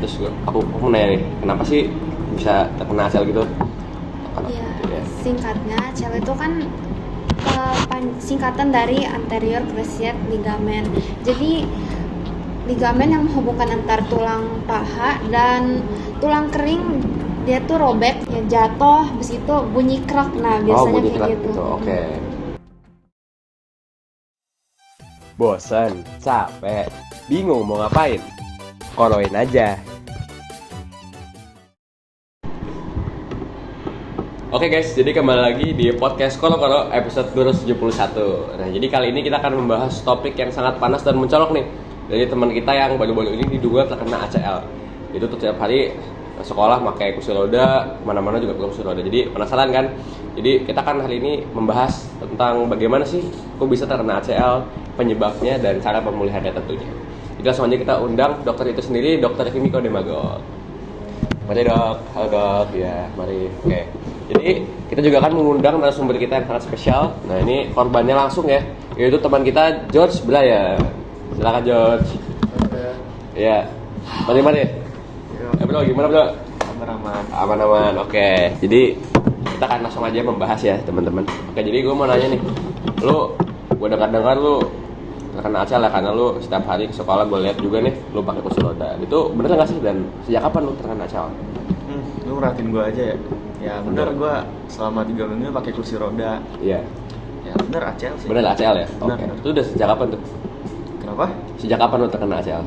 terus aku mau nanya nih, kenapa sih bisa terkena ACL gitu? Ya, singkatnya ACL itu kan singkatan dari anterior cruciate ligament. Jadi ligamen yang menghubungkan antar tulang paha dan tulang kering dia tuh robek, ya jatuh, habis itu bunyi krek. Nah, biasanya bunyi kayak kerak gitu. Oke. Bosan, capek, bingung mau ngapain? Koroin aja. Oke guys, jadi kembali lagi di podcast Koro-Koro episode 271. Nah, jadi kali ini kita akan membahas topik yang sangat panas dan mencolok nih dari teman kita yang baru-baru ini diduga terkena ACL. Itu tuh tiap hari sekolah pakai kursi roda, kemana-mana juga pakai kursi roda. Jadi penasaran kan? Jadi kita kan hari ini membahas tentang bagaimana sih kok bisa terkena ACL, penyebabnya dan cara pemulihannya tentunya. Jadi langsung aja kita undang dokter itu sendiri, Dokter Kimiko Demagog. Mari dok, halo dok, ya mari. Oke. Jadi kita juga akan mengundang narasumber kita yang sangat spesial. Nah ini korbannya langsung ya, yaitu teman kita George Brian. Silakan George. Iya. Mari. Bro, gimana bro? Aman. Oke. Jadi kita akan langsung aja membahas ya teman-teman. Oke, jadi gue mau nanya nih, gue dengar lu terkena ACL ya, karena lu setiap hari ke sekolah gue lihat juga nih lu pakai kursi roda. Itu bener nggak sih, dan sejak kapan lu terkena ACL? Lu merhatiin gue aja ya. Ya bener, gue selama 3 minggu pakai kursi roda. Iya. Ya bener ACL sih. Bener ACL ya? Bener. Oke. Itu udah sejak kapan tuh? Kenapa? Sejak kapan lu terkena ACL?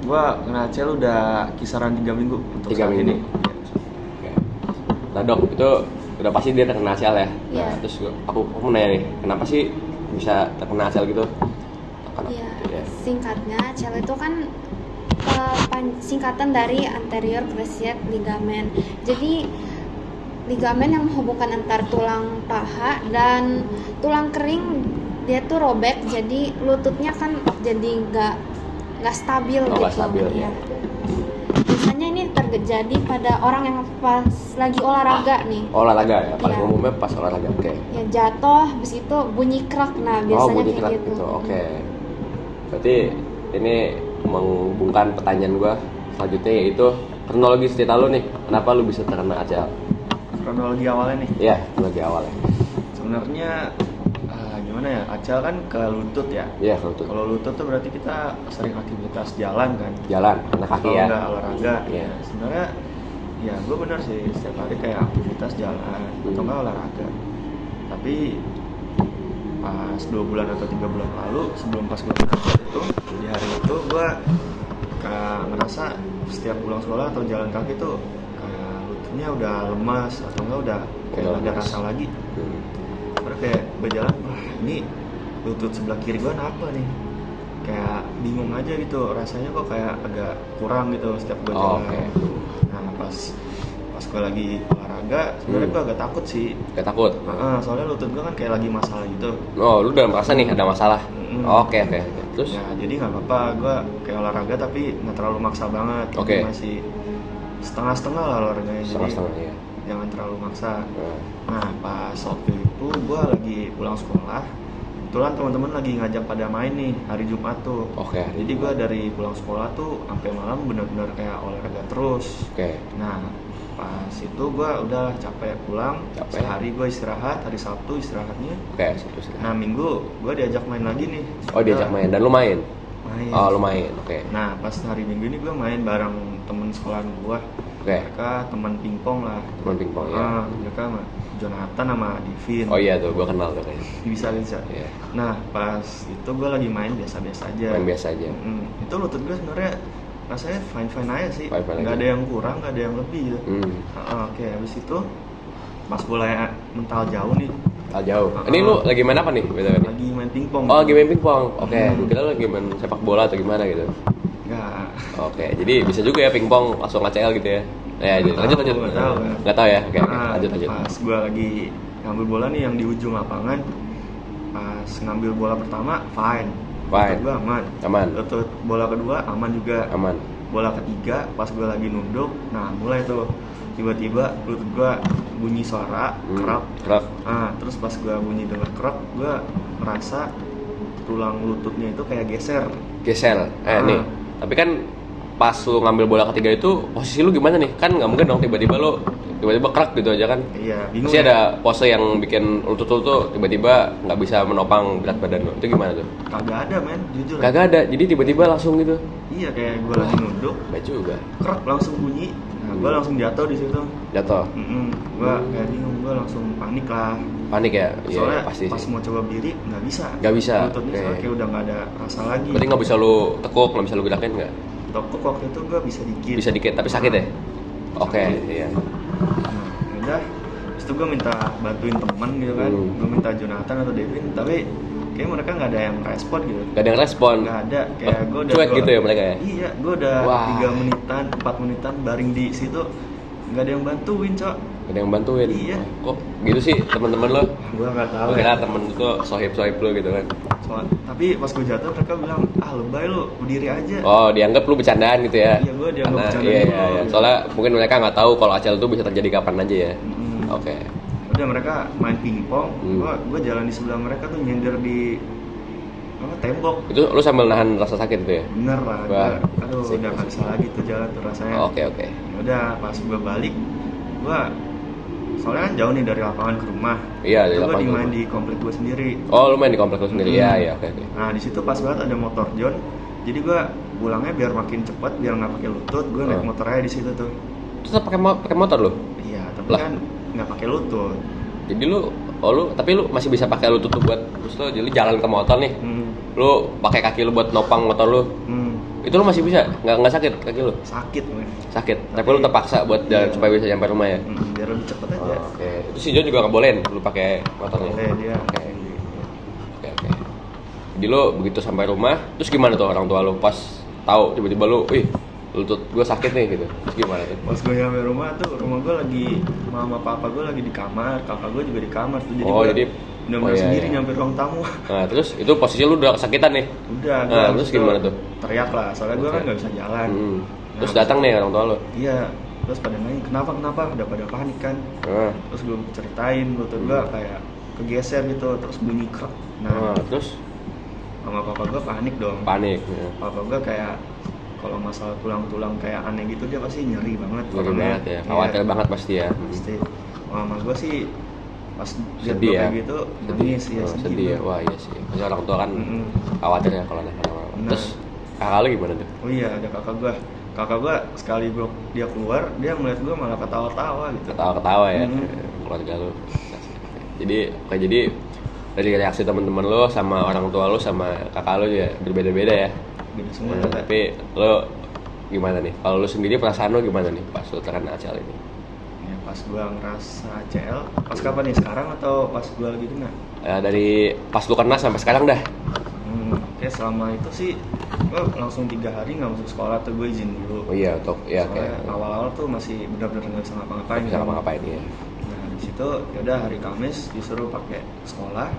Gue kena ACL udah kisaran 3 minggu untuk 3 saat minggu. ini. Oke. Nah dok, itu udah pasti dia terkena ACL ya? Iya. Nah, terus aku mau nanya nih, kenapa sih bisa terkena ACL gitu? Ya, singkatnya ACL itu kan singkatan dari anterior cruciate ligament. Jadi ligamen yang menghubungkan antar tulang paha dan tulang kering dia tuh robek, jadi lututnya kan jadi nggak stabil gitu. Nggak stabil ya. Biasanya ini terjadi pada orang yang pas lagi olahraga nih. Olahraga ya, paling Iya. umumnya pas olahraga. Oke. Ya jatuh, habis itu bunyi krek. Nah, biasanya bunyi kayak kerak gitu. Oke. Berarti ini menghubungkan pertanyaan gua selanjutnya, yaitu kronologi cerita lu nih, kenapa lu bisa terkena ACL? Kronologi awalnya nih. Iya, kronologi awalnya. Sebenarnya gimana ya? ACL kan ke lutut ya. Iya, lutut. Kalau lutut tuh berarti kita sering aktivitas jalan kan. Jalan, karena kaki Kalau ya. nggak olahraga. Iya. Ya, sebenarnya ya gue bener sih, setiap hari kayak aktivitas jalan atau nggak olahraga. Tapi pas 2 bulan atau 3 bulan lalu, sebelum pas gue kena itu, di hari itu gue kayak ngerasa setiap pulang sekolah atau jalan kaki tuh kayak lututnya udah lemas atau enggak udah kayak Udah nggak ada lemas. rasa lagi. Terus kayak berjalan, wah ini lutut sebelah kiri gue kenapa nih? Kayak bingung aja gitu, rasanya kok kayak agak kurang gitu setiap gue jalan. Oke. Nah pas gue lagi olahraga, sebenarnya gue agak takut sih. Gak takut? Soalnya lutut gue kan kayak lagi masalah gitu. Oh, lu udah merasa nih ada masalah? Mm-mm. Oke. Terus? Ya jadi nggak apa-apa, gue kayak olahraga tapi nggak terlalu maksa banget. Oke. Jadi masih setengah-setengah lah olahraganya. Jadi Setengah-setengah ya. jangan terlalu maksa. Nah, Nah pas waktu itu gue lagi pulang sekolah, kebetulan teman-teman lagi ngajak pada main nih hari Jumat tuh. Oke. Jadi gue dari pulang sekolah tuh sampai malam benar-benar kayak olahraga terus. Oke. Nah pas itu gue udah capek pulang. Capek. Sehari gue istirahat, hari Sabtu istirahatnya. Oke, satu sekali. Nah Minggu gue diajak main lagi nih. Oh, diajak main, dan lu main? Main. Oh, lu main. Oke. Nah pas hari Minggu ini gue main bareng temen sekolahan gue. Oke. Mereka teman pingpong lah. Teman pingpong ya. Mereka sama Jonathan sama Divin. Oh iya tuh, gua kenal tuh kayaknya. Bisa. Iya. Nah pas itu gue lagi main biasa-biasa aja. Main biasa aja. Itu lutut gue sebenarnya rasanya fine aja sih. Fine-fine Nggak aja. ada yang kurang, nggak ada yang lebih gitu. Oke, habis itu pas bola mental jauh nih. Ah, jauh. Ini lu lagi main apa nih? Betul nih. Lagi main pingpong. Oh, lagi main pingpong. Oke, gua kira lu lagi main sepak bola atau gimana gitu. Nggak. Oke, jadi bisa juga ya pingpong langsung ACL gitu ya. Ya, lanjut. Nggak tahu. Nggak tahu ya. Oke, lanjut. Pas gue lagi ngambil bola nih yang di ujung lapangan, pas ngambil bola pertama fine. Lutut gue Aman. Lutut bola kedua aman juga. Aman. Bola ketiga pas gue lagi nunduk, nah mulai tuh tiba-tiba lutut gue bunyi suara kerap. Terus pas gue bunyi denger kerap, gue merasa tulang lututnya itu kayak geser. Nih. Tapi kan pas lu ngambil bola ketiga itu posisi lu gimana nih? Kan nggak mungkin dong tiba-tiba lu tiba-tiba kerak gitu aja kan? Iya, bingung. Pasti ya. ada pose yang bikin lutut lu tuh tiba-tiba nggak bisa menopang berat badan lu. Itu gimana tuh? Kagak ada men, jujur. Kagak ada, jadi tiba-tiba langsung gitu. Iya, kayak gue lagi nunduk, Baik juga. krek langsung bunyi. Nah, gue langsung jatuh di situ. Jatuh. Gue kayak bingung, gue langsung panik lah. Panik ya? Iya, Soalnya pasti pas sih. mau coba berdiri nggak bisa. Nggak bisa. Lututnya Oke. soalnya kayak udah nggak ada rasa lagi. Berarti nggak bisa lu tekuk, nggak bisa lu gerakin nggak? Tokok waktu itu gue bisa dikit. Bisa dikit, tapi sakit ya? Oke, Sakit. iya. Nah, udah. Terus itu gue minta bantuin teman gitu kan. Gue minta Jonathan atau Devin, tapi kayak mereka nggak ada yang respon gitu. Gak ada yang respon. Nggak ada. Kayak gue udah Cuek gitu ya mereka ya? Iya, gue udah Wah. 3 menitan, 4 menitan baring di situ. Nggak ada yang bantuin, Cok. Gak ada yang bantuin. Iya. Kok gitu sih teman-teman lo? Gue nggak tahu. Gue kira temen lu tuh sohib-sohib lo gitu kan. Tapi pas gue jatuh mereka bilang, lebay lu, berdiri aja. Oh, dianggap lu bercandaan gitu ya? Iya, gue dianggap Karena, bercandaan iya, gitu. iya, iya. Soalnya mungkin mereka nggak tahu kalau ACL itu bisa terjadi kapan aja ya. Oke. Udah mereka main pingpong, gue jalan di sebelah mereka tuh nyender di tembok. Itu lu sambil nahan rasa sakit itu ya? Bener lah, Wah, aduh asik, udah nggak asik. bisa lagi tuh jalan tuh rasanya. Oke, oke. Ya udah pas gue balik, gue soalnya kan jauh nih dari lapangan ke rumah. Iya, dari Gue lapangan ke main rumah. di komplek gue sendiri. Oh, lu main di komplek lu sendiri? Iya, iya, oke, oke. Nah di situ pas banget ada motor John. Jadi gue pulangnya biar makin cepet, biar nggak pakai lutut. Gue naik motor aja di situ tuh. Terus pakai motor lu? Iya, tapi Lah. kan nggak pakai lutut. Jadi tapi lu masih bisa pakai lutut tuh buat terus lu jadi jalan ke motor nih. Lu pakai kaki lu buat nopang motor lu. Itu lu masih bisa? Nggak sakit kaki lu? Sakit men. Sakit. Tapi lu terpaksa buat jalan supaya bisa nyampe rumah ya. Biar lebih cepet aja. Oke. Itu si John juga nggak bolehin lu pakai motornya. Boleh dia. Oke. Oke, oke. Jadi lu begitu sampai rumah, terus gimana tuh orang tua lu pas tahu tiba-tiba lu, lutut gue sakit nih gitu. Terus gimana tuh? Pas gue nyampe rumah tuh, rumah gue lagi, mama papa gue lagi di kamar, kakak gue juga di kamar tuh. Jadi Oh, gue jadi bener-bener iya, sendiri iya. nyampe ruang tamu. Nah, terus itu posisi lu udah kesakitan nih. Udah, Nah, habis terus itu gimana tuh? Teriak lah, soalnya gue kan Oke. nggak bisa jalan. Terus Nah, datang nih orang tua lu. Iya, terus pada nanya kenapa, udah pada panik kan. Nah, Terus gue ceritain, lutut gue kayak kegeser gitu, terus bunyi krek. nah, terus Mama papa gue panik dong. panik. Ya. Papa gue kayak kalau masalah tulang-tulang kayak aneh gitu dia pasti nyeri banget. Ngeri orangnya. banget ya, Iya, khawatir banget pasti ya. pasti. Mama gue sih pas lihat Sedih gue ya? kayak gitu nangis ya, Oh, sedih ya, gua. wah iya sih. Pasti orang tua kan khawatir ya kalau ada orang-orang. Benar. Terus kakak lu gimana tuh? Oh iya, ada kakak gue sekali dia keluar dia melihat gue malah ketawa-tawa gitu. Ketawa-ketawa ya, Mhm. keluarga lu. Jadi dari reaksi teman-teman lu sama orang tua lu sama kakak lu ya berbeda-beda ya. Beda semua Nah, tuh, Kak. tapi lu gimana nih? Kalau lu sendiri perasaan lu gimana nih pas lu terkena ACL ini? Ya, pas gue ngerasa ACL pas kapan nih, sekarang atau pas gue lagi kena? Dari pas lu kena sampai sekarang dah. Oke, selama itu sih gue langsung 3 hari nggak masuk sekolah tuh, gue izin dulu. Oh iya, untuk ya Soalnya kayak awal-awal tuh masih benar-benar nggak bisa ngapa-ngapain. bisa ngapa-ngapain ya. Nah di situ yaudah hari Kamis disuruh pakai sekolah,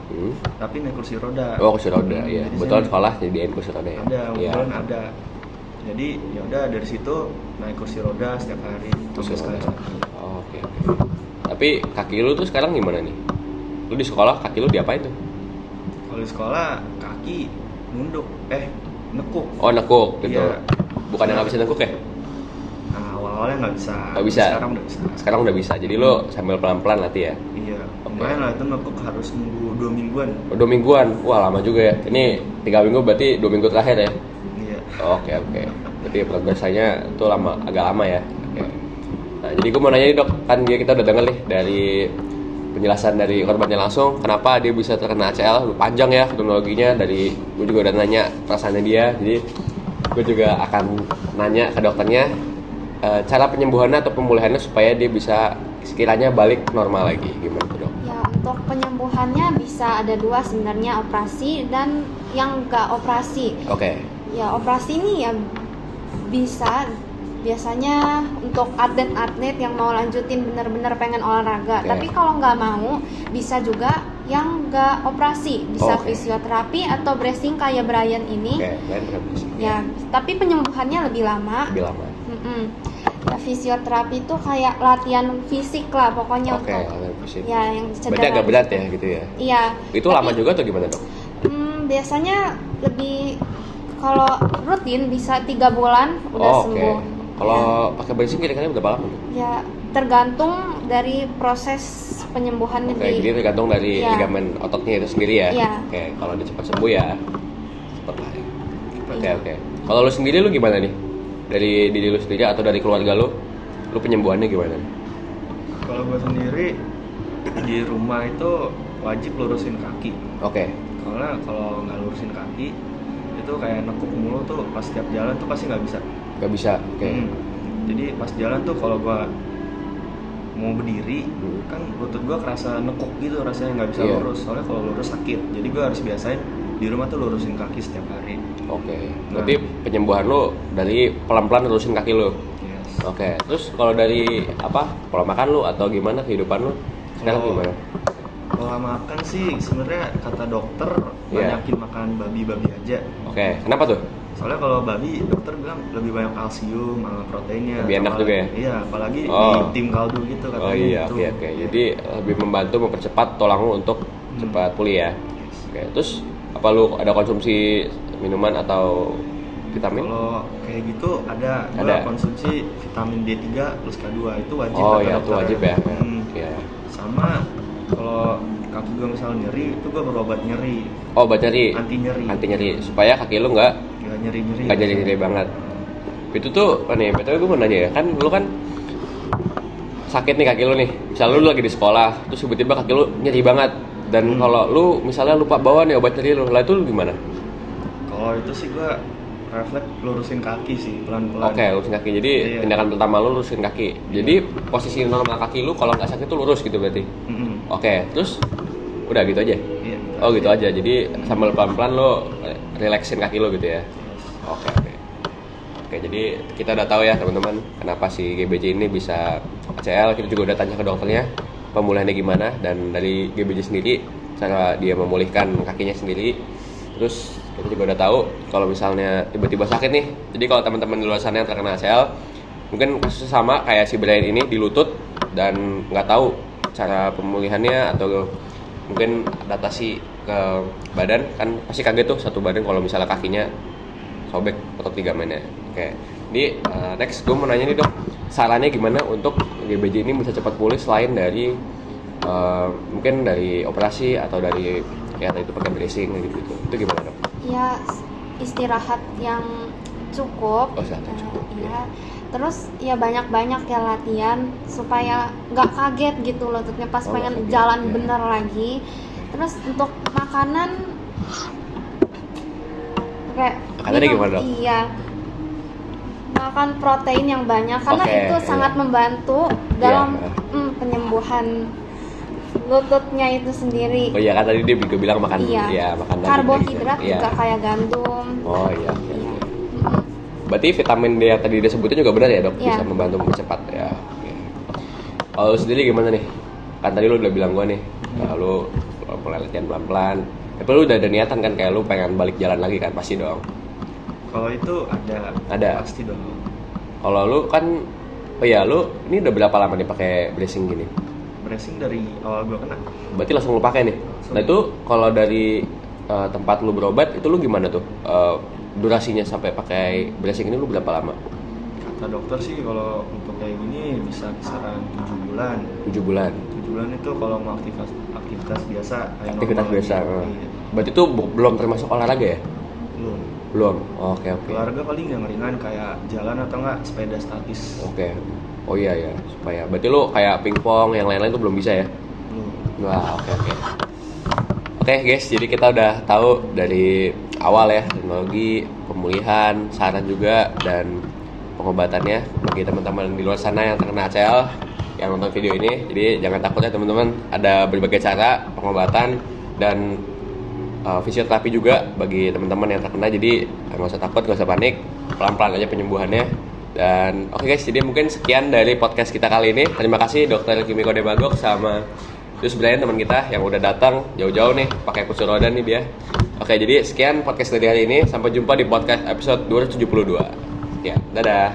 tapi naik kursi roda. Oh, kursi roda, iya. Jadi Betul saya- sekolah jadiin kursi roda ya. Ada, Iya. kebetulan ada. Jadi yaudah dari situ naik kursi roda setiap hari. Kursi Sampai roda. sekarang. Oh, oke. Tapi kaki lu tuh sekarang gimana nih? Lu di sekolah kaki lu diapain tuh? Kalau di sekolah kaki nunduk, nekuk. Oh, nekuk gitu. Iya. Bukan yang nggak bisa nekuk ya? Nah awal-awalnya nggak bisa. Nggak bisa. Sekarang udah bisa. Sekarang udah bisa. Jadi lu sambil pelan-pelan latih ya. Iya. Lumayan lah itu nekuk harus nunggu 2 mingguan. Oh, 2 mingguan. Wah, lama juga ya. Ini 3 minggu berarti 2 minggu terakhir ya. Iya. Oke, oke. Berarti progresnya itu agak lama ya. Oke. Nah, jadi gue mau nanya nih dok, kan kita udah denger nih dari penjelasan dari korbannya langsung, kenapa dia bisa terkena ACL, panjang ya kronologinya, dari gue juga udah nanya perasaannya dia, jadi gue juga akan nanya ke dokternya cara penyembuhannya atau pemulihannya supaya dia bisa sekiranya balik normal lagi, gimana tuh dok? Ya, untuk penyembuhannya bisa ada 2 sebenarnya, operasi dan yang enggak operasi. Oke. Ya, operasi ini ya bisa biasanya untuk atlet-atlet yang mau lanjutin bener-bener pengen olahraga. Oke. Tapi kalau nggak mau, bisa juga yang nggak operasi, bisa Oke. fisioterapi atau bracing kayak Brian ini. Oke, lain berarti. Ya, tapi penyembuhannya lebih lama. Lebih lama. Ya, fisioterapi itu kayak latihan fisik lah pokoknya Oke, untuk latihan fisik. ya yang Berarti agak berat ya gitu ya? Iya. Itu Tapi, lama juga atau gimana dok? biasanya lebih Kalau rutin bisa 3 bulan udah Oh, oke. sembuh. Kalau pakai bracing kira-kira berapa lama tuh? Ya tergantung dari proses penyembuhannya Oke, jadi tergantung dari Iya. ligamen ototnya itu sendiri ya. Iya. Oke, kalau dia cepat sembuh ya cepat lah ya. Oke, Iya. oke. Kalau lu sendiri lu gimana nih? Dari diri lu sendiri atau dari keluarga lu penyembuhannya gimana? Kalau gue sendiri di rumah itu wajib lurusin kaki. Oke. Karena kalau nggak lurusin kaki itu kayak nekuk mulu tuh pas tiap jalan tuh pasti nggak bisa. Gak bisa. Oke. Jadi pas jalan tuh kalau gua mau berdiri kan lutut gua kerasa nekuk gitu, rasanya nggak bisa Iya. lurus. Soalnya kalau lurus sakit. Jadi gua harus biasain di rumah tuh lurusin kaki setiap hari. Oke. Berarti penyembuhan lu dari pelan-pelan lurusin kaki lu. Yes. Oke. Terus kalau dari pola makan lu atau gimana kehidupan lu sekarang Kalau- gimana? Pola makan sih sebenarnya kata dokter Iya. banyakin makan babi-babi aja. Oke. Kenapa tuh? Soalnya kalau babi dokter bilang lebih banyak kalsium sama proteinnya. Lebih enak juga ya? Iya, apalagi Oh. di tim kaldu gitu katanya. Oh iya, gitu. oke. Jadi lebih membantu mempercepat tulang lu untuk cepat pulih ya. Oke. Terus apa lu ada konsumsi minuman atau vitamin? Kalau kayak gitu ada Ada. konsumsi vitamin D3 plus K2 itu wajib Oh kata iya, itu dokter. wajib ya. Iya. Sama kalau kaki gue misal nyeri itu gue berobat nyeri, Oh, obat nyeri. anti nyeri. Anti nyeri supaya kaki lu nggak Nyeri. nyeri banget. Itu tuh nih, betul gue mau nanya ya, kan lu kan sakit nih kaki lu nih. Misalnya lu lagi di sekolah, terus tiba-tiba kaki lu nyeri banget. Dan kalau lu misalnya lupa bawa nih obat nyeri lu, lah itu lu gimana? Kalau itu sih gue refleks lurusin kaki sih pelan-pelan. Oke, lurusin kaki. Jadi Iya. tindakan pertama lu lurusin kaki. Jadi posisi normal kaki lu kalau nggak sakit tuh lurus gitu berarti. Mm-mm. Oke, terus udah gitu aja. Iya. Oh gitu aja. Jadi sambil pelan-pelan lo relaxin kaki lo gitu ya. Oke. Oke, jadi kita udah tahu ya teman-teman kenapa si GBJ ini bisa ACL. Kita juga udah tanya ke dokternya pemulihannya gimana, dan dari GBJ sendiri cara dia memulihkan kakinya sendiri. Terus kita juga udah tahu kalau misalnya tiba-tiba sakit nih. Jadi kalau teman-teman di luar sana yang terkena ACL, mungkin kasusnya sama kayak si Brian ini di lutut dan nggak tahu cara pemulihannya atau mungkin adaptasi ke badan, kan pasti kaget tuh satu badan kalau misalnya kakinya sobek otot ligamennya. Oke, jadi next gue mau nanya nih dok, sarannya gimana untuk GBJ ini bisa cepat pulih selain dari mungkin dari operasi atau dari ya tadi itu pakai bracing gitu, itu gimana dok? Ya istirahat yang cukup. Oh, istirahat yang cukup, Iya. Terus ya banyak-banyak ya latihan supaya nggak kaget gitu lututnya pas Oh, pengen nggak kaget, jalan ya. bener lagi. Terus untuk makanan kayak Makanannya minum- gimana, Dok? Iya. Makan protein yang banyak karena Oke, itu sangat iya. membantu dalam Iya. penyembuhan lututnya itu sendiri. Oh iya kan tadi dia juga bilang makan Iya. ya makan daging Karbohidrat gitu. Iya. juga kayak gandum. Oh iya. Oke, Iya. oke. Mm-mm. Berarti vitamin D yang tadi disebutin juga benar ya dok? Iya. Bisa membantu mempercepat ya. Oke. Kalau lu sendiri gimana nih? Kan tadi lu udah bilang gua nih, lu mulai latihan pelan-pelan. Tapi lu udah ada niatan kan kayak lu pengen balik jalan lagi kan pasti dong. Kalau itu ada. Ada. Pasti dong. Kalau lu kan, oh iya lu ini udah berapa lama nih pakai bracing gini? Bracing dari awal gua kena. Berarti langsung lu pakai nih. Nah itu kalau dari tempat lu berobat itu lu gimana tuh? Durasinya sampai pakai bracing ini lu berapa lama? Kata dokter sih kalau untuk kayak gini bisa kisaran 7 bulan. 7 bulan. 7 bulan itu kalau mau aktivitas biasa kayak Aktivitas normal biasa. lagi. eh. Iya. Berarti itu belum termasuk olahraga ya? Belum. Belum. Oke, oke. Olahraga paling yang ringan kayak jalan atau enggak sepeda statis. Oke. Oh iya ya, supaya. Berarti lu kayak pingpong yang lain-lain tuh belum bisa ya? Belum. Wah, oke. Oke guys, jadi kita udah tahu dari awal ya teknologi, pemulihan, saran juga dan pengobatannya bagi teman-teman di luar sana yang terkena ACL yang nonton video ini. Jadi jangan takut ya teman-teman, ada berbagai cara pengobatan dan fisioterapi juga bagi teman-teman yang terkena. Jadi nggak usah takut, nggak usah panik, pelan-pelan aja penyembuhannya. Dan oke guys, jadi mungkin sekian dari podcast kita kali ini. Terima kasih Dr. Kimiko Debagok sama Terus Brian teman kita yang udah datang jauh-jauh nih pakai kursi roda nih dia. Oke, jadi sekian podcast dari hari ini. Sampai jumpa di podcast episode 272. Ya, dadah.